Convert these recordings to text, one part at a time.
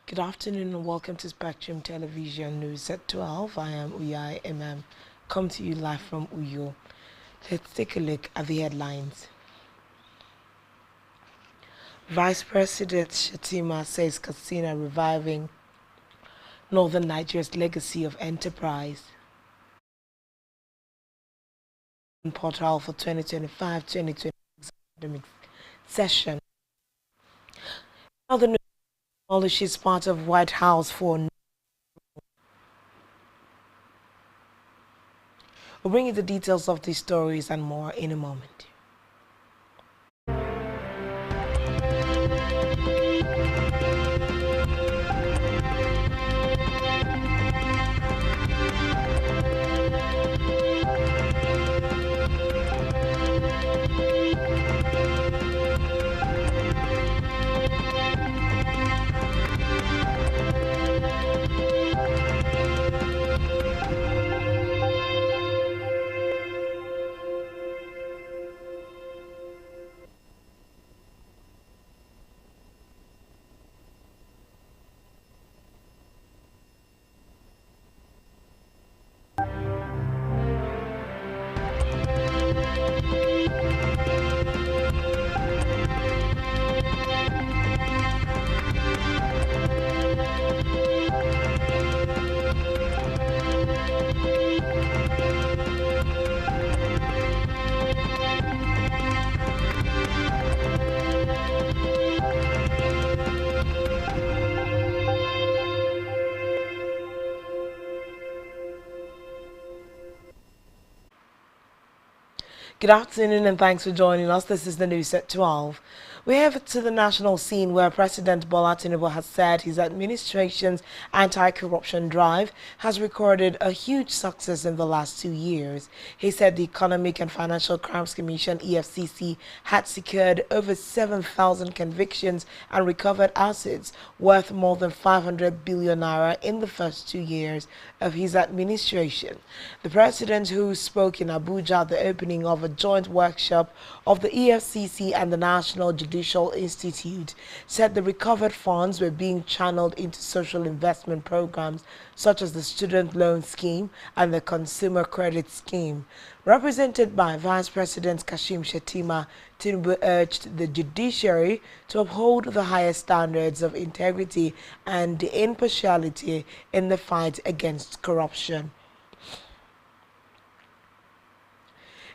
Good afternoon and welcome to Spectrum Television News at 12. I am Uyai Imam. Come to you live from Uyo. Let's take a look at the headlines. Vice President Shatima says Katsina reviving Northern Nigeria's legacy of enterprise. Portal for 2025-2026 academic session. Now the news is part of White House for. We'll bring you the details of these stories and more in a moment. Good afternoon and thanks for joining us. This is the news at 12. We have to the national scene where President Bola Tinubu has said his administration's anti-corruption drive has recorded a huge success in the last 2 years. He said the Economic and Financial Crimes Commission (EFCC) had secured over 7,000 convictions and recovered assets worth more than 500 billion naira in the first 2 years of his administration. The president, who spoke in Abuja at the opening of a joint workshop of the EFCC and the National Judicial Institute, said the recovered funds were being channeled into social investment programs such as the Student Loan Scheme and the Consumer Credit Scheme. Represented by Vice President Kashim Shettima, Tinubu urged the judiciary to uphold the highest standards of integrity and impartiality in the fight against corruption.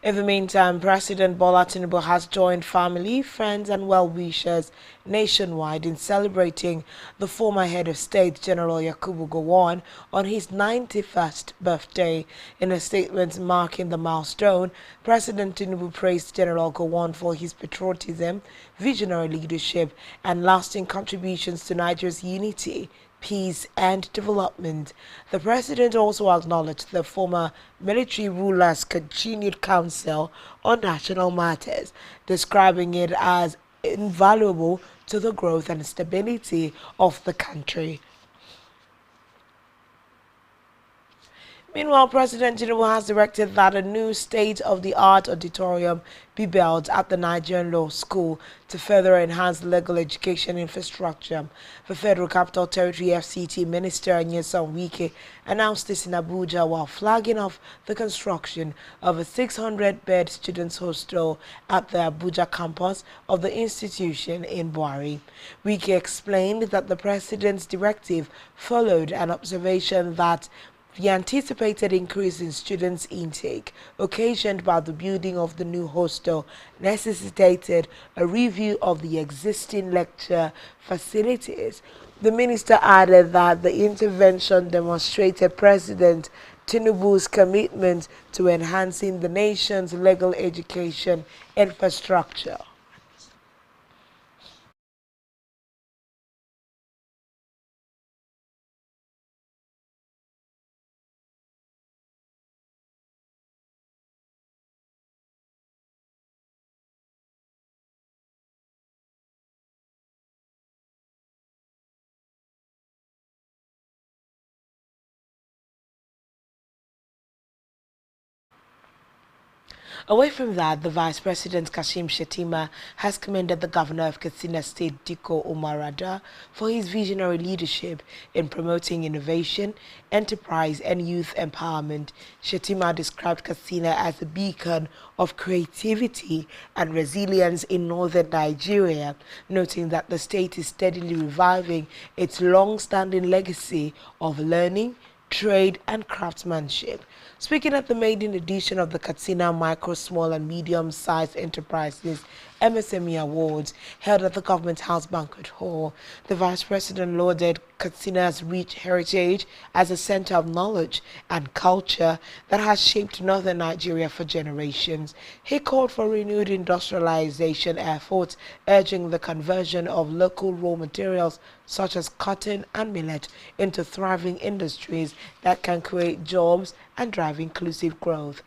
In the meantime, President Bola Tinubu has joined family, friends and well-wishers nationwide in celebrating the former head of state, General Yakubu Gowon, on his 91st birthday. In a statement marking the milestone, President Tinubu praised General Gowon for his patriotism, visionary leadership and lasting contributions to Nigeria's unity, peace and development. The president also acknowledged the former military ruler's continued counsel on national matters, describing it as invaluable to the growth and stability of the country. Meanwhile, President Tinubu has directed that a new state-of-the-art auditorium be built at the Nigerian Law School to further enhance legal education infrastructure. The Federal Capital Territory FCT Minister Nyesom Wike announced this in Abuja while flagging off the construction of a 600-bed students' hostel at the Abuja campus of the institution in Buhari. Wike explained that the president's directive followed an observation that the anticipated increase in students' intake, occasioned by the building of the new hostel, necessitated a review of the existing lecture facilities. The minister added that the intervention demonstrated President Tinubu's commitment to enhancing the nation's legal education infrastructure. Away from that, the Vice President Kashim Shettima has commended the Governor of Katsina State, Diko Umarada, for his visionary leadership in promoting innovation, enterprise, and youth empowerment. Shettima described Katsina as a beacon of creativity and resilience in northern Nigeria, noting that the state is steadily reviving its long-standing legacy of learning, trade, and craftsmanship. Speaking at the maiden edition of the Katsina Micro, Small, and Medium-Sized Enterprises MSME Awards held at the Government House Banquet Hall, the Vice President lauded Katsina's rich heritage as a center of knowledge and culture that has shaped northern Nigeria for generations. He called for renewed industrialization efforts, urging the conversion of local raw materials such as cotton and millet into thriving industries that can create jobs and drive inclusive growth.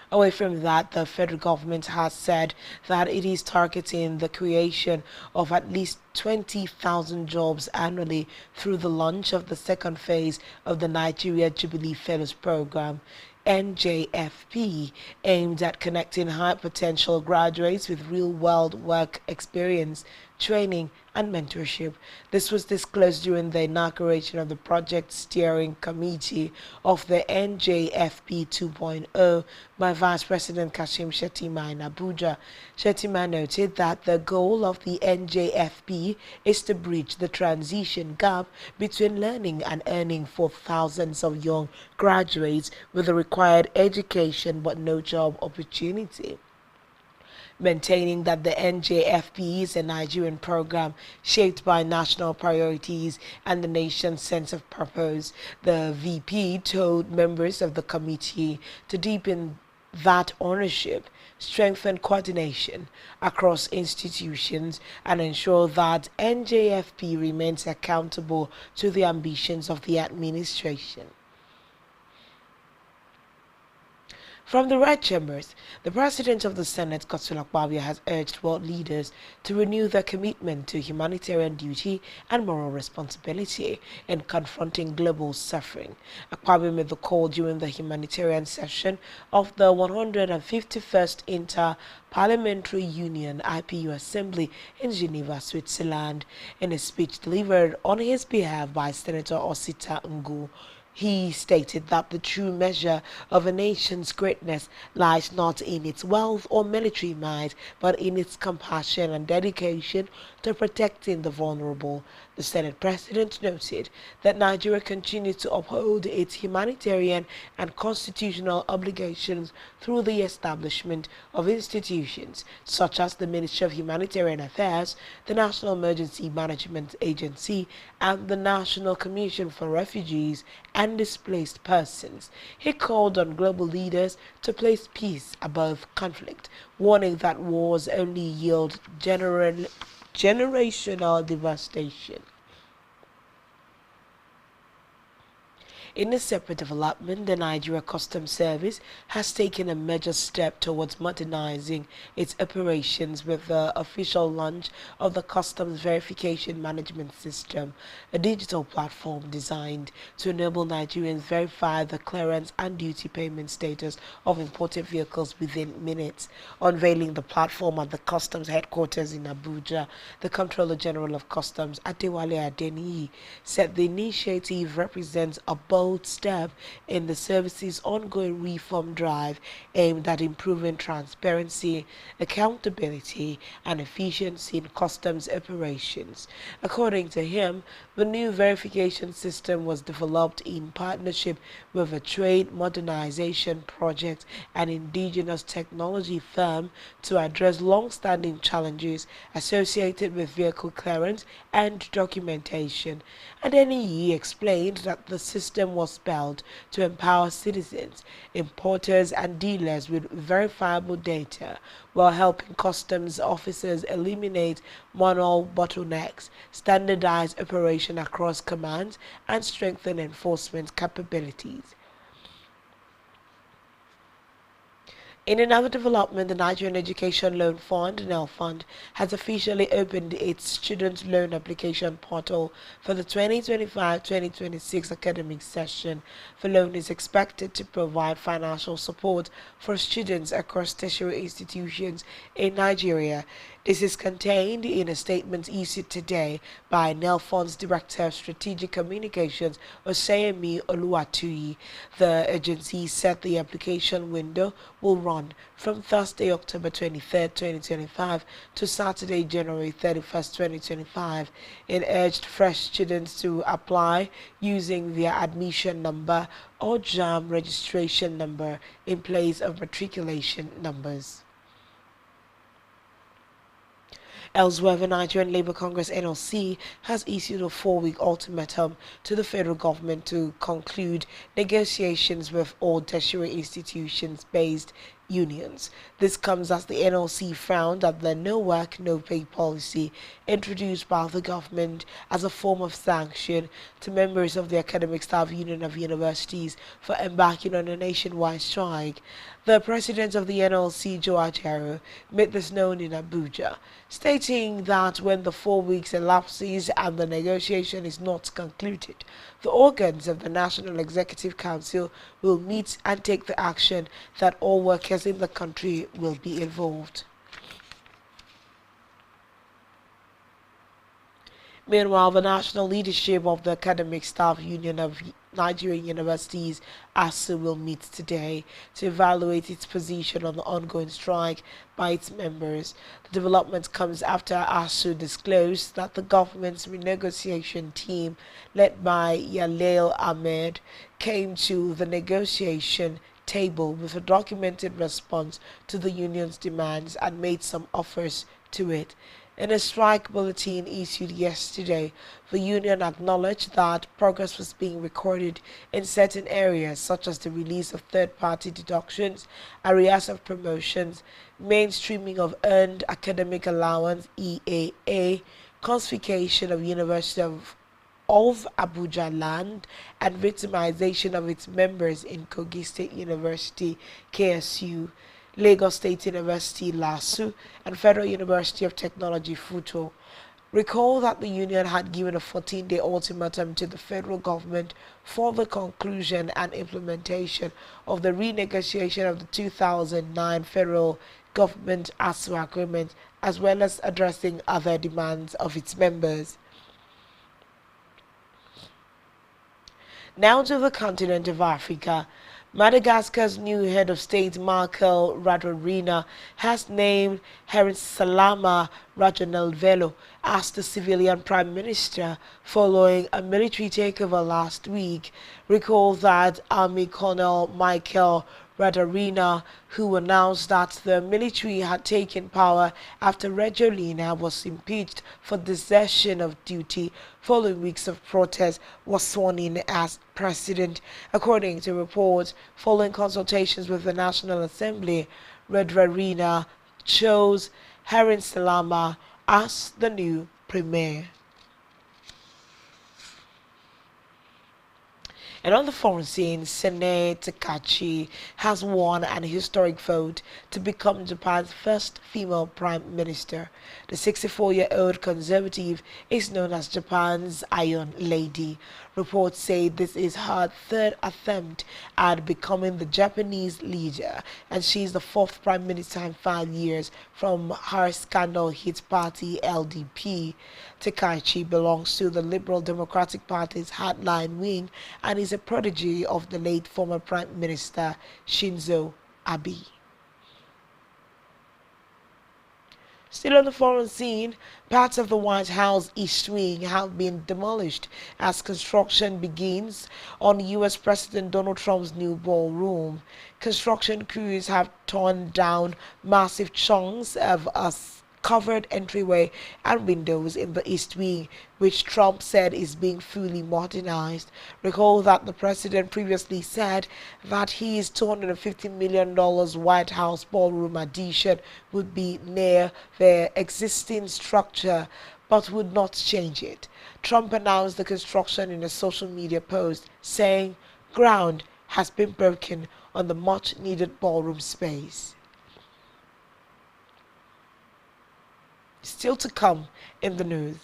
Away from that, the federal government has said that it is targeting the creation of at least 20,000 jobs annually through the launch of the second phase of the Nigeria Jubilee Fellows Program. NJFP, aimed at connecting high potential graduates with real world work experience, training, and mentorship. This was disclosed during the inauguration of the Project Steering Committee of the NJFP 2.0 by Vice President Kashim Shettima in Abuja. Shettima noted that the goal of the NJFP is to bridge the transition gap between learning and earning for thousands of young graduates with the required education but no job opportunity. Maintaining that the NJFP is a Nigerian program shaped by national priorities and the nation's sense of purpose. The VP told members of the committee to deepen that ownership, strengthen coordination across institutions, and ensure that NJFP remains accountable to the ambitions of the administration. From the Red Chambers, the President of the Senate, Godswill Akpabio, has urged world leaders to renew their commitment to humanitarian duty and moral responsibility in confronting global suffering. Akpabio made the call during the humanitarian session of the 151st Inter-Parliamentary Union IPU Assembly in Geneva, Switzerland. In a speech delivered on his behalf by Senator Osita Ngu, he stated that the true measure of a nation's greatness lies not in its wealth or military might, but in its compassion and dedication to protecting the vulnerable. The Senate President noted that Nigeria continues to uphold its humanitarian and constitutional obligations through the establishment of institutions such as the Ministry of Humanitarian Affairs, the National Emergency Management Agency, and the National Commission for Refugees and Displaced Persons. He called on global leaders to place peace above conflict, warning that wars only yield generational devastation. In a separate development, the Nigeria Customs Service has taken a major step towards modernizing its operations with the official launch of the Customs Verification Management System, a digital platform designed to enable Nigerians verify the clearance and duty payment status of imported vehicles within minutes. Unveiling the platform at the Customs headquarters in Abuja, the Comptroller General of Customs, Adewale Adeniyi, said the initiative represents a bold step in the service's ongoing reform drive aimed at improving transparency, accountability, and efficiency in customs operations. According to him, the new verification system was developed in partnership with a trade modernization project and indigenous technology firm to address long-standing challenges associated with vehicle clearance and documentation. And then he explained that the system was built to empower citizens, importers, and dealers with verifiable data while helping customs officers eliminate manual bottlenecks, standardize operation across commands, and strengthen enforcement capabilities. In another development, the Nigerian Education Loan Fund, NEL Fund, has officially opened its student loan application portal for the 2025-2026 academic session. The loan is expected to provide financial support for students across tertiary institutions in Nigeria. This is contained in a statement issued today by NEL Fund's Director of Strategic Communications, Oseyemi Oluwatuyi. The agency said the application window will run from Thursday, October 23rd, 2025 to Saturday, January 31st, 2025. It urged fresh students to apply using their admission number or JAM registration number in place of matriculation numbers. Elsewhere, the Nigerian Labour Congress (NLC) has issued a 4-week ultimatum to the federal government to conclude negotiations with all tertiary institutions-based unions. This comes as the NLC found that the no work, no pay policy introduced by the government as a form of sanction to members of the Academic Staff Union of Universities for embarking on a nationwide strike. The president of the NLC, Joe Ajero, made this known in Abuja, stating that when the 4 weeks elapses and the negotiation is not concluded, the organs of the National Executive Council will meet and take the action that all workers in the country will be involved. Meanwhile, the national leadership of the Academic Staff Union of Nigerian Universities, ASU, will meet today to evaluate its position on the ongoing strike by its members. The development comes after ASU disclosed that the government's renegotiation team, led by Yalail Ahmed, came to the negotiation table with a documented response to the union's demands and made some offers to it. In a strike bulletin issued yesterday, the union acknowledged that progress was being recorded in certain areas such as the release of third-party deductions, arrears of promotions, mainstreaming of earned academic allowance (EAA), confiscation of University of Abuja land, and victimization of its members in Kogi State University (KSU), Lagos State University (LASU), and Federal University of Technology (FUTO). Recall that the union had given a 14-day ultimatum to the federal government for the conclusion and implementation of the renegotiation of the 2009 federal government ASU agreement, as well as addressing other demands of its members. Now to the continent of Africa. Madagascar's new head of state, Michael Radorina, has named Salama Rajanelvelo as the civilian prime minister following a military takeover last week. Recall that Army Colonel Michael Radorina, who announced that the military had taken power after Rajoelina was impeached for desertion of duty following weeks of protests, was sworn in as president. According to reports, following consultations with the National Assembly, Radorina chose Salama as the new premier. And on the foreign scene, Sene Takachi has won an historic vote to become Japan's first female prime minister. The 64-year-old conservative is known as Japan's Iron Lady. Reports say this is her third attempt at becoming the Japanese leader, and she is the fourth prime minister in 5 years from her scandal-hit party LDP. Takaichi belongs to the Liberal Democratic Party's hardline wing and is a protege of the late former Prime Minister Shinzo Abe. Still on the foreign scene, parts of the White House East Wing have been demolished as construction begins on U.S. President Donald Trump's new ballroom. Construction crews have torn down massive chunks of a covered entryway and windows in the East Wing, which Trump said is being fully modernized. Recall that the president previously said that his $250 million White House ballroom addition would be near the existing structure but would not change it. Trump announced the construction in a social media post, saying, "Ground has been broken on the much-needed ballroom space. Still to come in the news.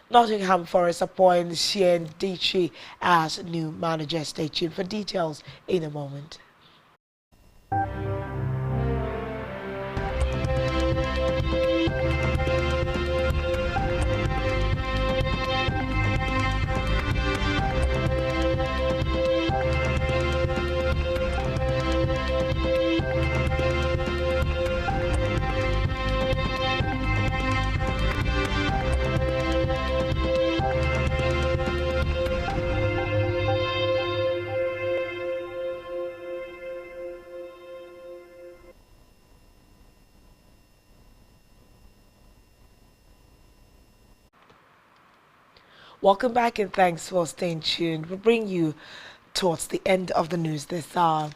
Nottingham Forest appoints Shane Dichi as new manager. Stay tuned for details in a moment. Welcome back and thanks for staying tuned. We'll bring you towards the end of the news this hour.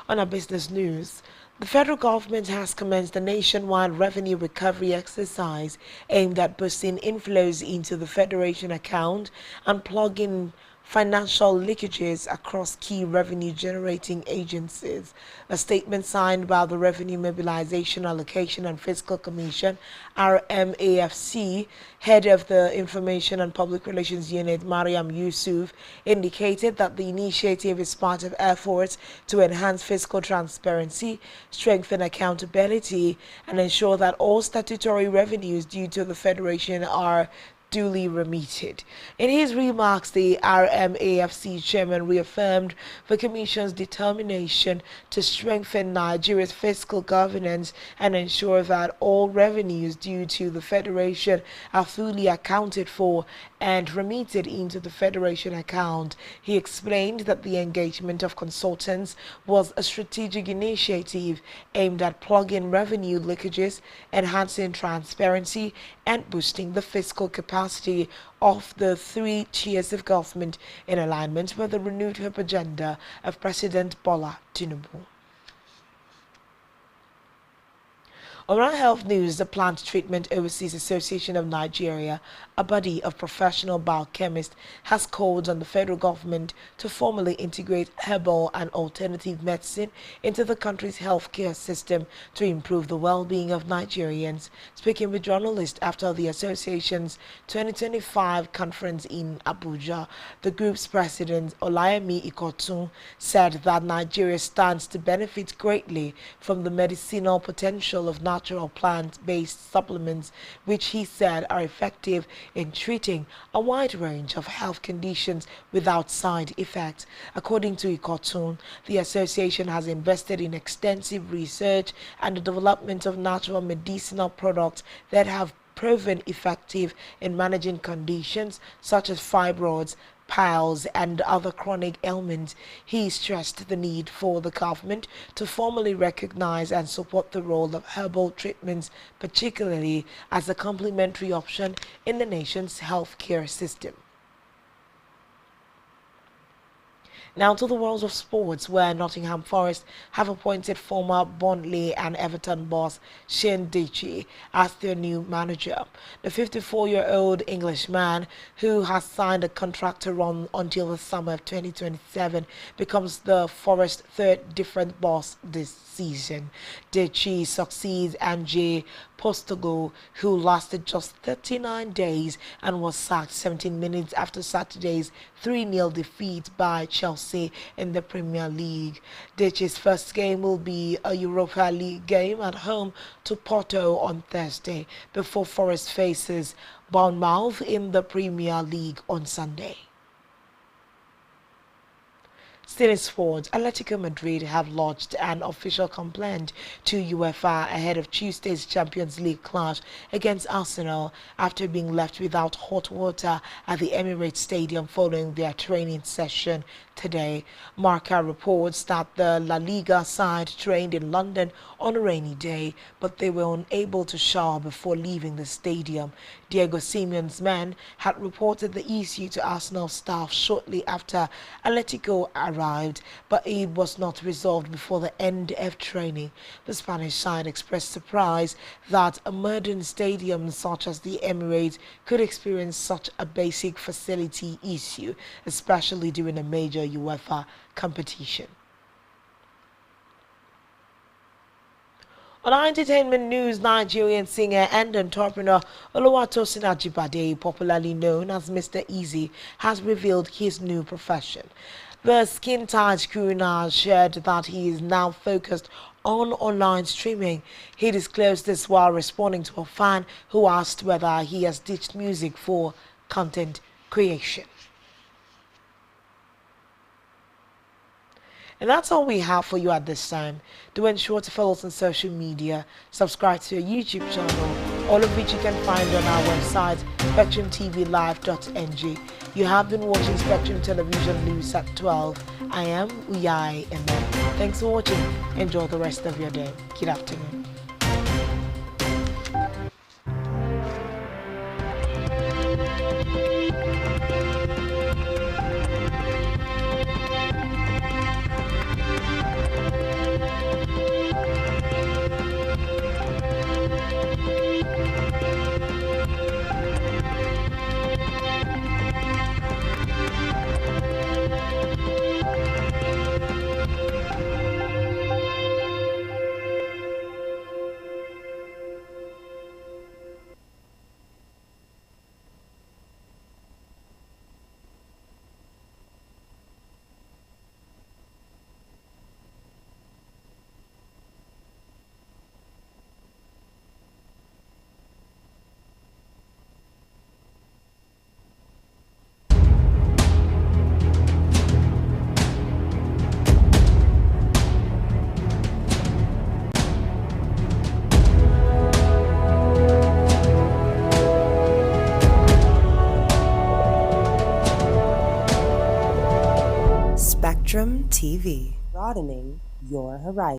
On our business news, the federal government has commenced a nationwide revenue recovery exercise aimed at boosting inflows into the federation account and plugging financial leakages across key revenue-generating agencies. A statement signed by the Revenue Mobilization, Allocation and Fiscal Commission, RMAFC, head of the Information and Public Relations Unit, Mariam Yusuf, indicated that the initiative is part of efforts to enhance fiscal transparency, strengthen accountability, and ensure that all statutory revenues due to the Federation are duly remitted. In his remarks, the RMAFC chairman reaffirmed the Commission's determination to strengthen Nigeria's fiscal governance and ensure that all revenues due to the Federation are fully accounted for and remitted into the Federation account. He explained that the engagement of consultants was a strategic initiative aimed at plugging revenue leakages, enhancing transparency, and boosting the fiscal capacity of the three tiers of government in alignment with the renewed hope agenda of President Bola Tinubu. On our health news, the Plant Treatment Overseas Association of Nigeria, a body of professional biochemists, has called on the federal government to formally integrate herbal and alternative medicine into the country's healthcare system to improve the well-being of Nigerians. Speaking with journalists after the association's 2025 conference in Abuja, the group's president, Olayemi Ikotun, said that Nigeria stands to benefit greatly from the medicinal potential of natural plant-based supplements, which he said are effective in treating a wide range of health conditions without side effects. According to Ikotun, the association has invested in extensive research and the development of natural medicinal products that have proven effective in managing conditions such as fibroids, piles, and other chronic ailments. He stressed the need for the government to formally recognize and support the role of herbal treatments, particularly as a complementary option in the nation's healthcare system. Now to the world of sports, where Nottingham Forest have appointed former Burnley and Everton boss Shane Dichi as their new manager. The 54-year-old Englishman, who has signed a contract to run until the summer of 2027, becomes the Forest's third different boss this season. Dichi succeeds Ange Postecoglou, who lasted just 39 days and was sacked 17 minutes after Saturday's 3-0 defeat by Chelsea in the Premier League. Dichi's first game will be a Europa League game at home to Porto on Thursday, before Forest faces Bournemouth in the Premier League on Sunday. Still in sports, Atletico Madrid have lodged an official complaint to UEFA ahead of Tuesday's Champions League clash against Arsenal after being left without hot water at the Emirates Stadium following their training session today. Marca reports that the La Liga side trained in London on a rainy day, but they were unable to shower before leaving the stadium. Diego Simeone's men had reported the issue to Arsenal staff shortly after Atletico arrived, but it was not resolved before the end of training. The Spanish side expressed surprise that a modern stadium such as the Emirates could experience such a basic facility issue, especially during a major UEFA competition. On entertainment news, Nigerian singer and entrepreneur Oluwatosin Ajibade, popularly known as Mr. Easy, has revealed his new profession. The skin-tight crooner shared that he is now focused on online streaming. He disclosed this while responding to a fan who asked whether he has ditched music for content creation. And that's all we have for you at this time. Do ensure to follow us on social media, subscribe to our YouTube channel, all of which you can find on our website, spectrumtvlive.ng. You have been watching Spectrum Television News at 12. I am Uyai Emma. Thanks for watching. Enjoy the rest of your day. Good afternoon. Spectrum TV, broadening your horizon.